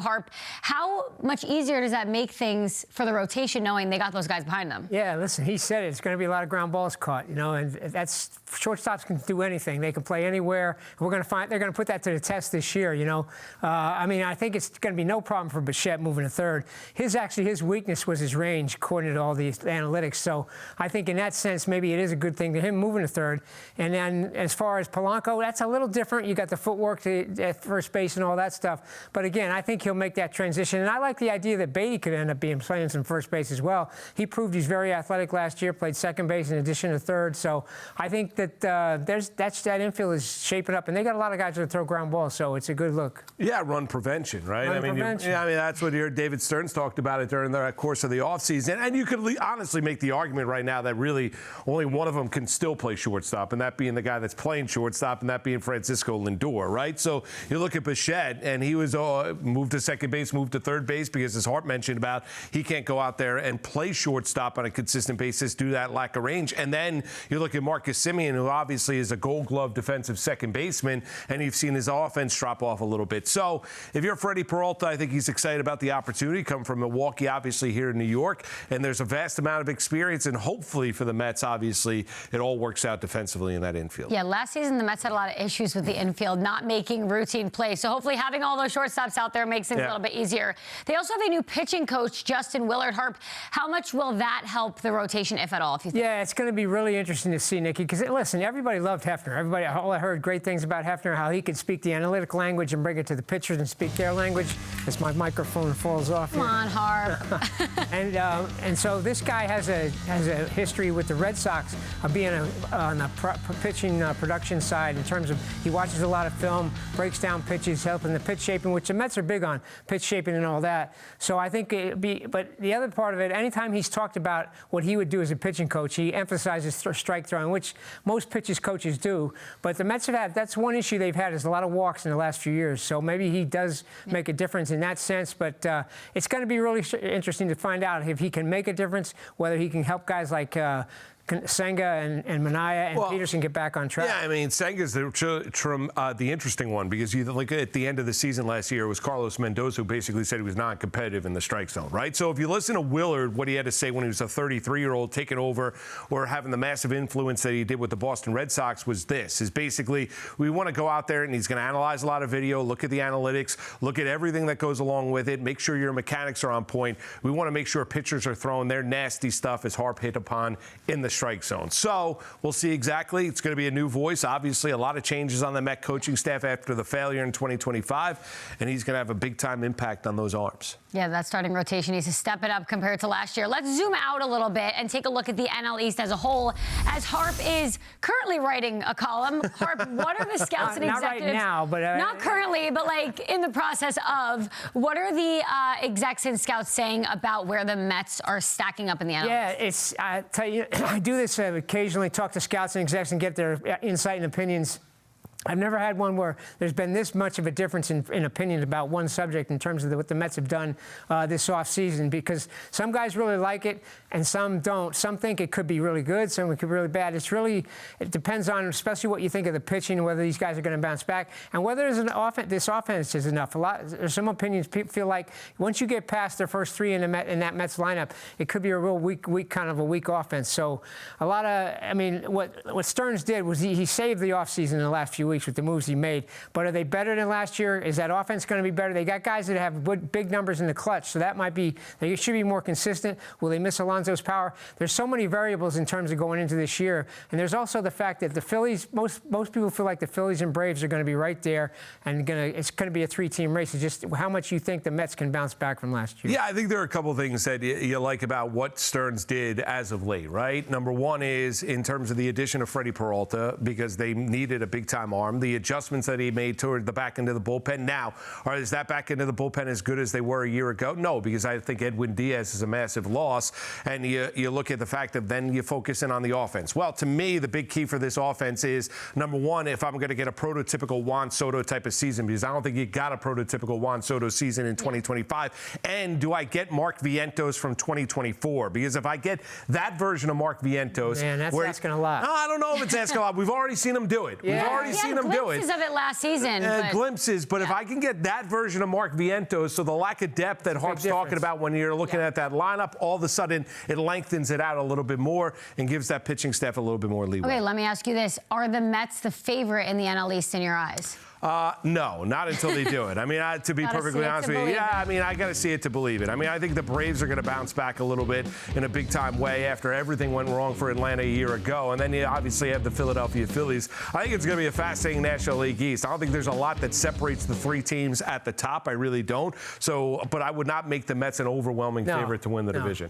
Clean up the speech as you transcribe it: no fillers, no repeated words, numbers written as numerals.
Harp, how much easier does that make things for the rotation knowing they got those guys behind them? Yeah, listen, he said it's going to be a lot of ground balls caught, you know, and that's shortstops can do anything. They can play anywhere. They're going to put that to the test this year, you know. I mean, I think it's going to be no problem for Bichette moving to third. His weakness was his range, according to all the analytics. So I think in that sense, maybe it is a good thing to him moving to third. And then as far as Polanco, that's a little different. You got the footwork at first base and all that stuff. But again, I think he'll make that transition. And I like the idea that Beatty could end up playing some first base as well. He proved he's very athletic last year, played second base in addition to third. So I think that that infield is shaping up. And they got a lot of guys that throw ground balls, so it's a good look. Yeah, run prevention, right? Run prevention. I mean, that's what David Stearns talked about it during the course of the offseason. And you could honestly make the argument right now that really only one of them can still play shortstop, and that being the guy that's playing shortstop, and that being Francisco Lindor, right? So you look at Bichette, and he was moved to second base, moved to third base, because as Hart mentioned about, he can't go out there and play shortstop on a consistent basis due to that lack of range. And then you look at Marcus Semien, who obviously is a Gold Glove defensive second baseman, and you've seen his offense drop off a little bit. So if you're Freddie Peralta, I think he's excited about the opportunity. Come from Milwaukee, obviously here in New York, and there's a vast amount of experience, and hopefully for the Mets, obviously, it all works out defensively in that infield. Yeah, last season the Mets had a lot of issues with the infield, not making routine plays. So hopefully having all those shortstops out there makes things a little bit easier. They also have a new pitching coach, Justin Willard. Harp, how much will that help the rotation, if at all? If you think? Yeah, it's going to be really interesting to see, Niki, because listen, everybody loved Hefner. All I heard great things about Hefner, how he could speak the analytic language and bring it to the pitchers and speak their language. As my microphone falls off. Come on, Harp. and so this guy has a history with the Red Sox of being on the pitching production side in terms of he watches a lot of film, breaks down pitches, helping the pitch shaping, which the Mets are big on, pitch shaping and all that. So I think but the other part of it, anytime he's talked about what he would do as a pitching coach, he emphasizes strike throwing, which most pitchers coaches do. But the Mets have had, that's one issue they've had, is a lot of walks in the last few years. So maybe he does make a difference in that sense. But it's going to be really interesting to find out if he can make a difference, whether he can help guys like Senga and Minaya and Peterson get back on track. Yeah, I mean, Senga's the interesting one, because you look at the end of the season last year, it was Carlos Mendoza who basically said he was non-competitive in the strike zone, right? So if you listen to Willard, what he had to say when he was a 33-year-old taking over or having the massive influence that he did with the Boston Red Sox was this, is basically we want to go out there and he's going to analyze a lot of video, look at the analytics, look at everything that goes along with it, make sure your mechanics are on point. We want to make sure pitchers are throwing their nasty stuff, as Harp hit upon, in the strike zone. So we'll see exactly. It's going to be a new voice. Obviously, a lot of changes on the Met coaching staff after the failure in 2025, and he's going to have a big-time impact on those arms. Yeah, that starting rotation needs to step it up compared to last year. Let's zoom out a little bit and take a look at the NL East as a whole, as Harp is currently writing a column. Harp, what are the scouts and executives? Not right now, but not currently, but like in the process of, what are the execs and scouts saying about where the Mets are stacking up in the NL? Yeah, I tell you, I do this occasionally, talk to scouts and execs and get their insight and opinions. I've never had one where there's been this much of a difference in opinion about one subject in terms of what the Mets have done this offseason, because some guys really like it and some don't. Some think it could be really good, some it could be really bad. It depends on especially what you think of the pitching and whether these guys are going to bounce back and whether this offense is enough. There's some opinions people feel like once you get past their first three in that Mets lineup, it could be a real weak kind of a weak offense. So what Stearns did was he saved the offseason in the last few weeks with the moves he made. But are they better than last year? Is that offense going to be better? They got guys that have big numbers in the clutch, so they should be more consistent. Will they miss Alonso's power? There's so many variables in terms of going into this year. And there's also the fact that the Phillies, most people feel like the Phillies and Braves are going to be right there, and it's going to be a three-team race. It's just how much you think the Mets can bounce back from last year. Yeah, I think there are a couple of things that you like about what Stearns did as of late, right? Number one is in terms of the addition of Freddie Peralta, because they needed a big-time arm. The adjustments that he made toward the back end of the bullpen. Now, is that back end of the bullpen as good as they were a year ago? No, because I think Edwin Diaz is a massive loss. And you look at the fact that then you focus in on the offense. Well, to me, the big key for this offense is, number one, if I'm going to get a prototypical Juan Soto type of season, because I don't think you got a prototypical Juan Soto season in 2025. And do I get Mark Vientos from 2024? Because if I get that version of Mark Vientos... Man, that's asking a lot. No, I don't know if it's asking a lot. We've already seen him do it. Yeah. We've already seen seen them do it. Glimpses of it last season. Glimpses, but if I can get that version of Mark Vientos, so the lack of depth that Harp's talking about when you're looking at that lineup, all of a sudden it lengthens it out a little bit more and gives that pitching staff a little bit more leeway. Okay, let me ask you this. Are the Mets the favorite in the NL East in your eyes? No, not until they do it. I mean, to be perfectly honest with you, I mean, I got to see it to believe it. I mean, I think the Braves are going to bounce back a little bit in a big-time way after everything went wrong for Atlanta a year ago. And then you obviously have the Philadelphia Phillies. I think it's going to be a fascinating National League East. I don't think there's a lot that separates the three teams at the top. I really don't. So, but I would not make the Mets an overwhelming favorite to win the division.